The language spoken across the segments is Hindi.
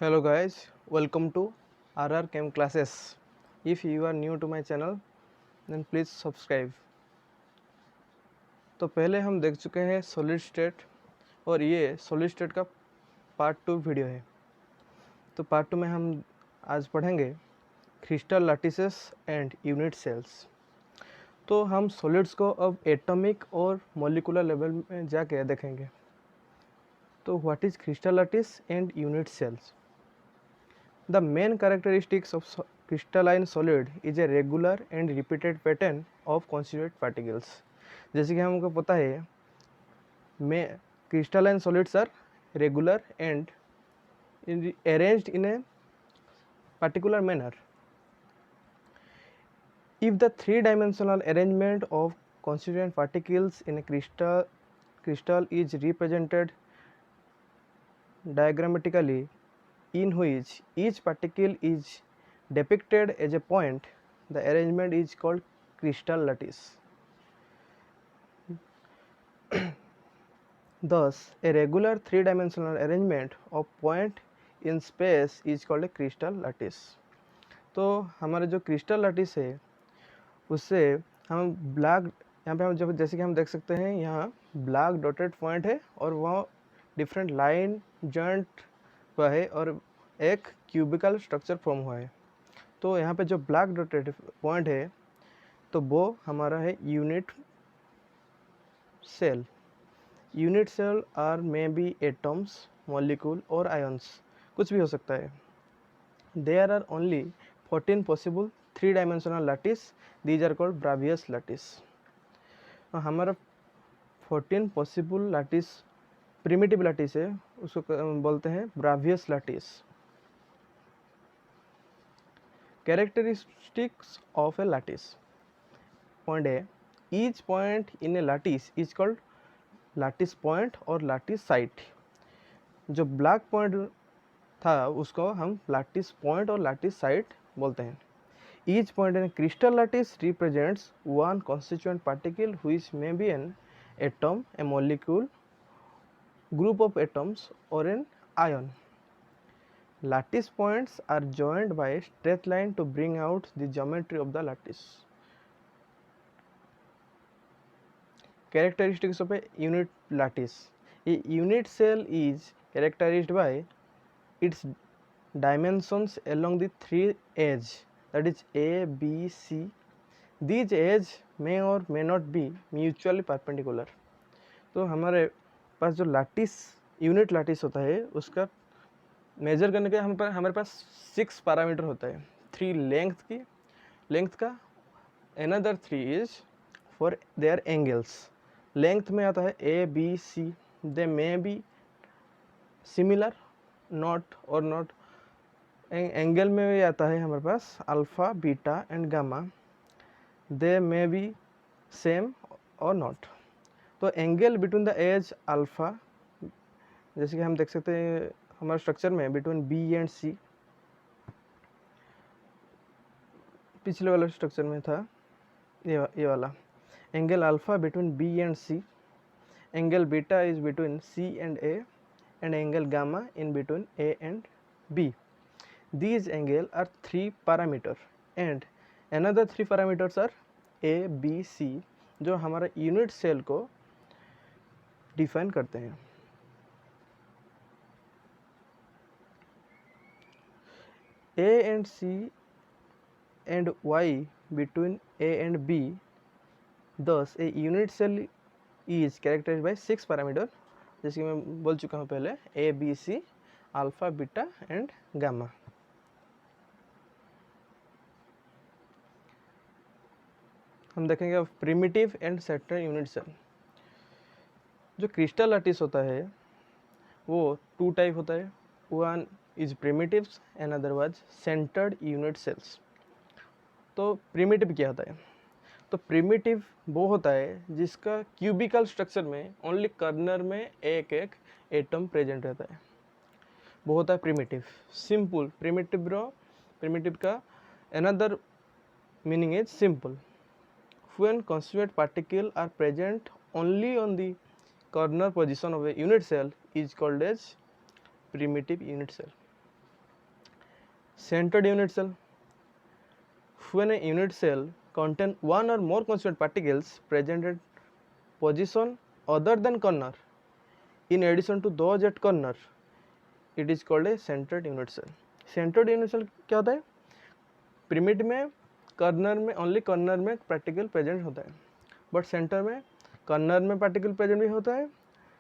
Hello guys, welcome to RR Chem classes. If you are new to my channel, then please subscribe. तो पहले हम देख चुके हैं सॉलिड स्टेट और ये सॉलिड स्टेट का पार्ट 2 वीडियो है। तो पार्ट 2 में हम आज पढ़ेंगे crystal lattices and unit cells. तो हम सॉलिड्स को अब एटॉमिक और मॉलिक्यूलर लेवल में जाके देखेंगे। तो what is crystal lattice and unit cells? The main characteristics of crystalline solid is a regular and repeated pattern of constituent particles. जैसे कि हमको पता है में crystalline solids are regular and arranged in a particular manner. If the three-dimensional arrangement of constituent particles in a crystal is represented diagrammatically, in which each particle is depicted as a point, the arrangement is called crystal lattice. Thus, a regular three-dimensional arrangement of point in space is called a crystal lattice. तो हमारा जो क्रिस्टल लैटिस है उससे हम ब्लैक यहाँ पे हम जब जैसे कि हम देख सकते हैं यहाँ ब्लैक डॉटेड पॉइंट है और वहाँ डिफरेंट लाइन जॉइंट हुआ है और एक क्यूबिकल स्ट्रक्चर फॉर्म हुआ है। तो यहाँ पे जो ब्लैक डॉटेड पॉइंट है तो वो हमारा है unit cell. Unit cell are may be atoms, molecule और आयन्स, कुछ भी हो सकता है। There are only 14 possible three dimensional lattice, these are called Bravais lattice. हमारा 14 पॉसिबल लैटिस प्रिमिटिव लैटिस है, उसको बोलते हैं ब्रावियस lattice. Characteristics of a lattice. Point A, each point in a lattice is called lattice point और lattice site. जो ब्लैक पॉइंट था उसको हम lattice point और lattice site बोलते हैं। Each point in a crystal lattice represents one constituent particle which may be an atom, a molecule, group of atoms or an ion. Lattice points are joined by a straight line to bring out the geometry of the lattice. Characteristics of a unit lattice. A unit cell is characterized by its dimensions along the three edges, that is A, B, C. These edges may or may not be mutually perpendicular. तो हमारे पास जो लैटिस यूनिट लैटिस होता है उसका मेजर करने के हमारे पास 6 पैरामीटर होता है। 3 लेंथ का, another 3 is for their angles. Length में आता है A B C, they may be similar not or not. Angle में भी आता है हमारे पास alpha, beta and gamma, they may be same or not. तो angle between the edge alpha, जैसे कि हम देख सकते हैं हमारे स्ट्रक्चर में बिटवीन बी एंड सी, पिछले वाले स्ट्रक्चर में था ये वाला angle alpha between B and C, angle beta is between C and A, and angle gamma in between A and B. These angle are 3 parameter and another 3 parameters are A B C, जो हमारा यूनिट सेल को डिफाइन करते हैं। A and C and Y between A and B. Thus, a unit cell is characterized by 6 parameters, जैसे कि मैं बोल चुका हूँ पहले, A, B, C, alpha, beta and gamma. हम देखेंगे अब primitive and central unit cell. जो क्रिस्टल लैटिस होता है वो 2 टाइप होता है, one is primitives and other was centred unit cells. तो प्रिमिटिव क्या होता है? तो प्रिमिटिव वो होता है जिसका क्यूबिकल स्ट्रक्चर में ओनली कर्नर में एक एक एटम प्रेजेंट रहता है, वो होता है प्रिमिटिव। सिंपल प्रिमिटिव का another meaning is simple. When constituent particle are present only on the corner position of a unit cell is called as primitive unit cell. centered unit cell. When a unit cell contain one or more constituent particles present at position other than corner in addition to those at corner, it is called a centered unit cell. Centered unit cell क्या होता है? पिरामिड में कर्नर में ओनली कर्नर में पार्टिकल प्रेजेंट होता है, बट सेंटर में कर्नर में पार्टिकल प्रेजेंट भी होता है,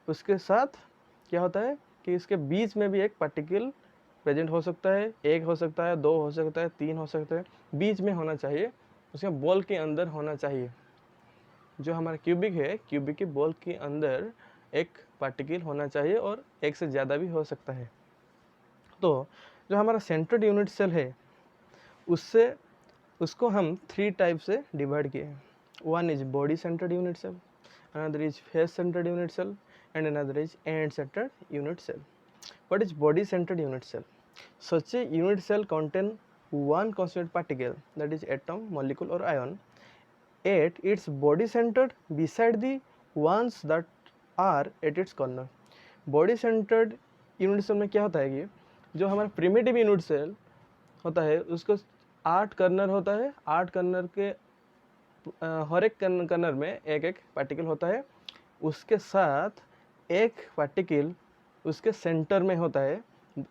उसके साथ क्या होता है कि इसके बीच में भी एक पार्टिकल प्रेजेंट हो सकता है, एक हो सकता है, दो हो सकता है, तीन हो सकता है, बीच में होना चाहिए, उसके बॉल के अंदर होना चाहिए। जो हमारा क्यूबिक है, क्यूबिक के बॉल के अंदर एक पार्टिकल होना चाहिए और एक से ज़्यादा भी हो सकता है। तो जो हमारा सेंटर्ड यूनिट सेल है उसको हम 3 टाइप से डिवाइड किए हैं। One is body centred unit cell, another is face centred unit cell and another is end centred unit cell. What is body centered unit cell? Such a unit cell contain one constituent particle, that is atom, molecule or ion, at its body centered beside the ones that are at its corner. Body centered unit cell में क्या होता है कि जो हमारा primitive unit cell होता है उसको 8 कर्नर होता है, 8 कर्नर के हर एक कर्नर में एक एक पार्टिकल होता है, उसके साथ एक पार्टिकल उसके सेंटर में होता है,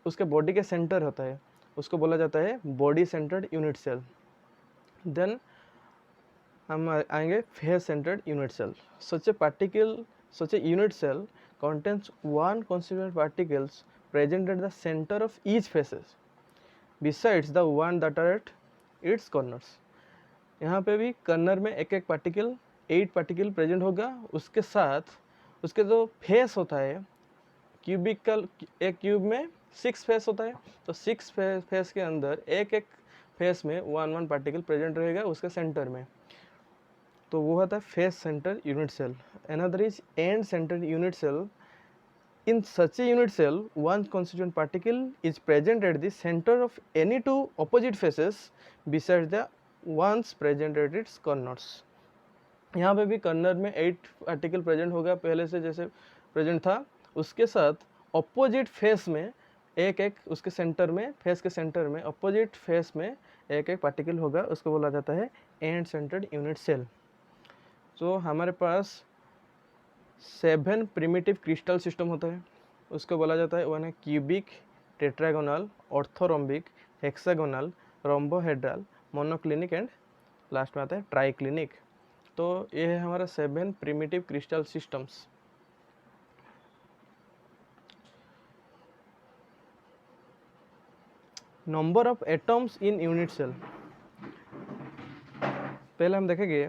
उसके बॉडी के सेंटर होता है, उसको बोला जाता है body centred unit cell. Then हम आएंगे face centred unit cell. Such a unit cell contains one constituent particles present at the center of each faces besides the one that are at its corners. यहाँ पे भी कर्नर में एक एक पार्टिकल 8 पार्टिकल प्रेजेंट होगा, उसके साथ उसके जो फेस होता है क्यूबिकल, एक क्यूब में 6 फेस होता है, तो 6 फेस के अंदर एक एक फेस में 1 पार्टिकल प्रेजेंट रहेगा उसके सेंटर में, तो वो होता है face centre unit cell. Another is end centre unit cell. In such a unit cell, one constituent particle is present at the center of any two opposite faces besides the ones present at its corners. यहाँ पे भी कर्नर में 8 पार्टिकल प्रेजेंट होगा पहले से जैसे प्रेजेंट था, उसके साथ ऑपोजिट फेस में एक एक उसके सेंटर में, फेस के सेंटर में ऑपोजिट फेस में एक एक पार्टिकल होगा, उसको बोला जाता है एंड सेंटर्ड यूनिट सेल. तो हमारे पास 7 प्रिमिटिव क्रिस्टल सिस्टम होता है, उसको बोला जाता है वन है cubic, tetragonal, orthorhombic, hexagonal, rhombohedral, monoclinic and last में आता है ट्राइक्लिनिक. तो ये है हमारा 7 primitive crystal systems. Number of atoms in unit cell. पहले हम देखेंगे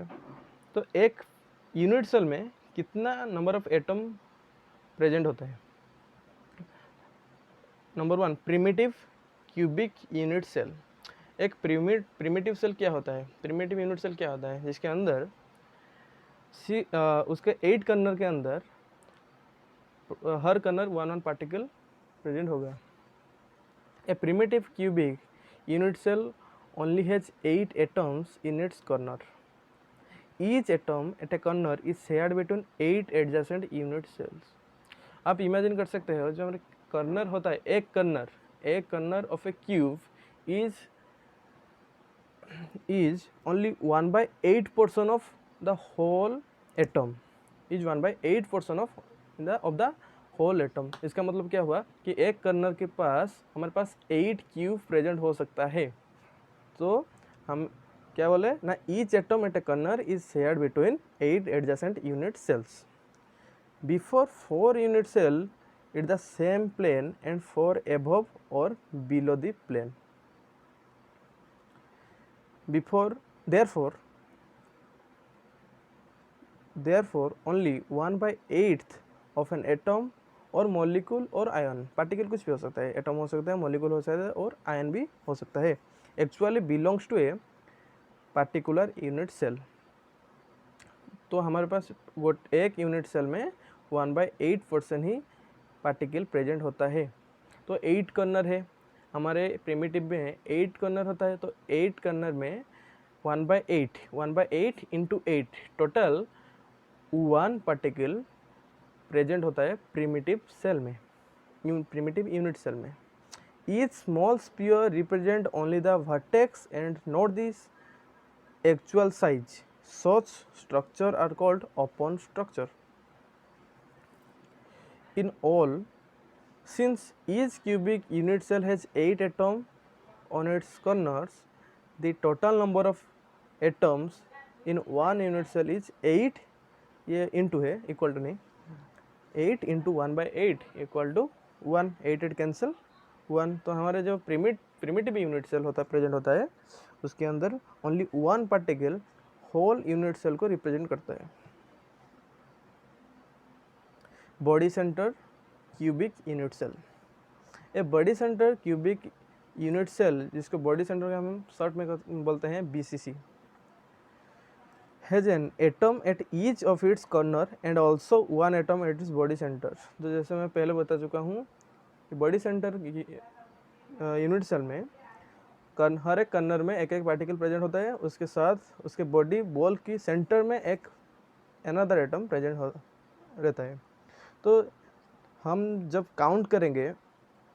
तो एक यूनिट सेल में कितना नंबर ऑफ एटम प्रेजेंट होता है. Number 1 primitive cubic unit cell. एक प्रिमिटिव सेल क्या होता है, प्रिमिटिव यूनिट सेल क्या होता है, जिसके अंदर उसके 8 कर्नर के अंदर हर कर्नर 1 पार्टिकल प्रेजेंट होगा. A primitive cubic unit cell only has 8 atoms in its corner. Each atom at a corner is shared between 8 adjacent unit cells. आप इमेजिन कर सकते हो जो हमारे कर्नर होता है, एक corner of A cube is only 1/8 portion of the whole atom, is 1/8 portion of the whole atom. इसका मतलब क्या हुआ कि एक कर्नर के पास हमारे पास 8 क्यूब प्रेजेंट हो सकता है. तो हम क्या बोले ना, each atom at a corner is shared between 8 adjacent unit cells. Before 4 unit cell it the same plane and 4 above और below the plane. Therefore only 1/8 of an atom और मॉलिक्यूल और आयन, पार्टिकल कुछ भी हो सकता है, एटम हो सकता है, मॉलिक्यूल हो सकता है और आयन भी हो सकता है, actually belongs to a particular unit cell. तो हमारे पास वो एक यूनिट सेल में 1/8% ही पार्टिकल प्रेजेंट होता है. तो 8 कर्नर है हमारे प्रिमिटिव में, 8 कर्नर होता है, तो 8 कर्नर में 1/8 इंटू 8 टोटल 1 पार्टिकल प्रेजेंट होता है प्रिमिटिव सेल में, प्रिमिटिव यूनिट सेल में. each small sphere represent only the vertex and not the actual size. Such structure are called open structure. In all, since each cubic unit cell has 8 atoms on its corners, the total number of atoms in one unit cell is 8, ये इंटू है इक्वल टू नहीं, 8 इंटू 1/8 इक्वल टू 1, 8 कैंसिल 1। तो हमारे जो प्रिमिटिव यूनिट सेल होता है प्रेजेंट होता है उसके अंदर only one particle whole unit cell को रिप्रेजेंट करता है। Body centre cubic unit cell, a body centre cubic unit cell जिसको बॉडी सेंटर का हम शॉर्ट में बोलते हैं BCC, has an atom at each of its corner and also one atom at its body centre. तो जैसे मैं पहले बता चुका हूँ कि बॉडी सेंटर यूनिट सेल में हर एक कॉर्नर में एक एक पार्टिकल प्रेजेंट होता है, उसके साथ उसके बॉडी बॉल की सेंटर में एक अनदर एटम प्रेजेंट रहता है। तो हम जब काउंट करेंगे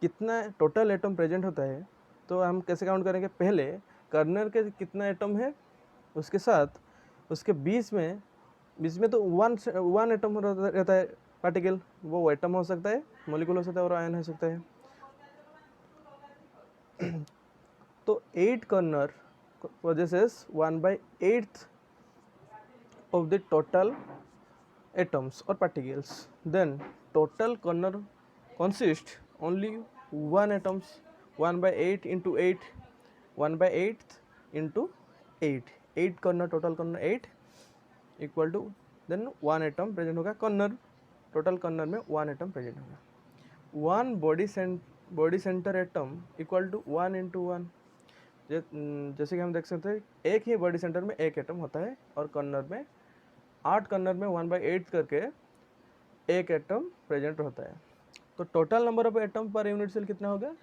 कितना टोटल एटम प्रेजेंट होता है तो हम कैसे काउंट करेंगे, पहले कॉर्नर के कितना एटम है उसके साथ उसके बीच में तो वन एटम रहता है पार्टिकल, वो एटम हो सकता है, मॉलिक्यूल हो सकता है और आयन हो सकता है। तो 8 corner possesses 1/8 of the total atoms or particles. Then total corner consists only one atoms, 1/8 into 8, 1/8 into 8, 8 corner, total corner 8 equal to then one atom present होगा कॉर्नर, टोटल कॉर्नर में वन एटम प्रेजेंट होगा। One body centre atom equal to 1 into 1, जैसे कि हम देख सकते हैं एक ही बॉडी सेंटर में एक एटम होता है और कॉर्नर में 8 कॉर्नर में 1/8 करके एक एटम प्रेजेंट होता है। तो total number of atom per unit cell कितना होगा,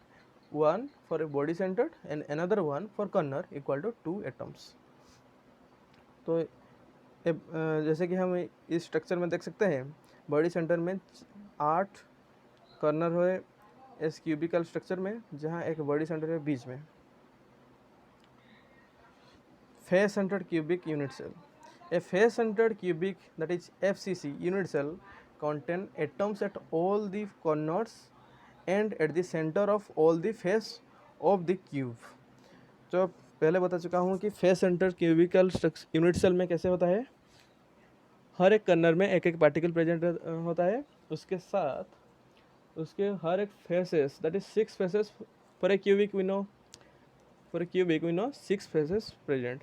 1 for a body centre and another 1 for corner equal to 2 atoms. तो जैसे कि हम इस स्ट्रक्चर में देख सकते हैं बॉडी सेंटर में 8 कॉर्नर हुए इस क्यूबिकल स्ट्रक्चर में, जहां एक बॉडी सेंटर है बीच में। Face centred cubic unit cell, a face centred cubic that is FCC unit cell contain atoms at all the corners and at the center of all the face of the cube। जो पहले बता चुका हूँ कि face centre cubical unit cell में कैसे होता है, हर एक कॉर्नर में एक एक पार्टिकल प्रेजेंट होता है, उसके साथ उसके हर एक faces that is 6 faces for a cubic we know 6 faces present,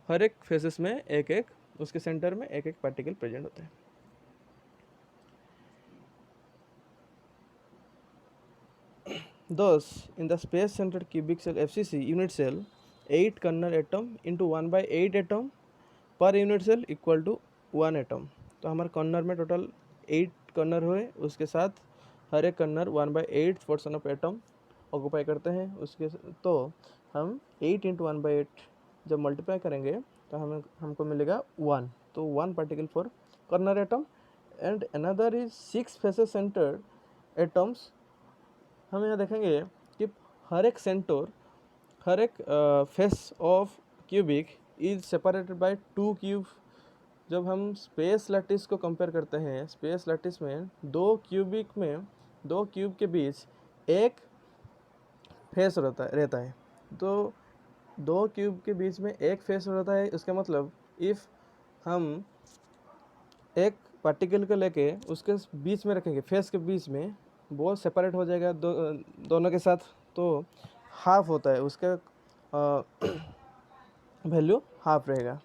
हर एक फेसेस में एक एक उसके सेंटर में एक एक पार्टिकल प्रेजेंट होता है। Thus, in the space-centered cubic cell FCC unit cell, 8 corner atom into 1/8 atom per unit cell equal to 1 atom। तो हमारे कॉर्नर में टोटल 8 कॉर्नर हुए, उसके साथ हर एक corner 1/8 portion of atom occupy करते हैं। उसके तो हम 8 इंटू 1/8 जब मल्टीप्लाई करेंगे तो हमको मिलेगा 1। तो 1 particle for corner atom and another is 6 faces centred atoms. हम यहाँ देखेंगे कि हर एक सेंटर, हर एक face of cubic is separated by 2 cube. जब हम स्पेस लैटिस को कंपेयर करते हैं, स्पेस लैटिस में 2 क्यूब के बीच एक फेस रहता है। तो 2 क्यूब के बीच में एक फेस रहता है, इसका मतलब इफ़ हम एक पार्टिकल को लेके उसके बीच में रखेंगे, फेस के बीच में, वो सेपरेट हो जाएगा दोनों के साथ, तो हाफ होता है, उसका वैल्यू हाफ रहेगा।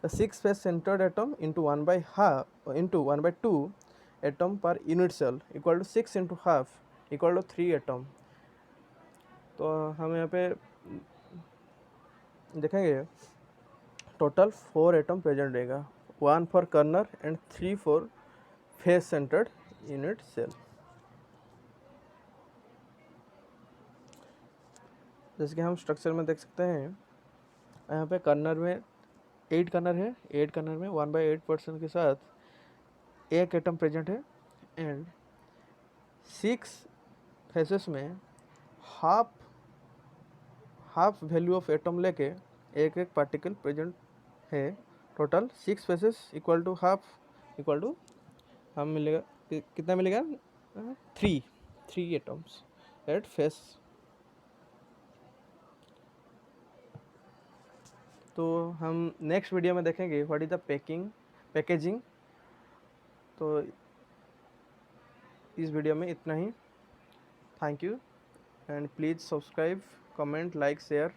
The 6 face centered atom into 1/2 atom per unit cell equal to 6 into half equal to 3 atom। तो हम यहाँ पे देखेंगे टोटल 4 एटम प्रेजेंट रहेगा, 1 for corner and 3 for face centred unit cell. जैसे कि हम स्ट्रक्चर में देख सकते हैं यहाँ पे कॉर्नर में 8 कॉर्नर है, 8 कॉर्नर में 1/8 पर्सन के साथ एक एटम प्रेजेंट है एंड 6 फेसेस में हाफ वैल्यू ऑफ एटम लेके एक एक पार्टिकल प्रेजेंट है, total 6 faces equal to half equal to हम मिलेगा कितना मिलेगा 3 एटम्स एट फेस। तो हम नेक्स्ट वीडियो में देखेंगे व्हाट इज द पैकेजिंग। तो इस वीडियो में इतना ही। Thank you and please subscribe, comment, like, share.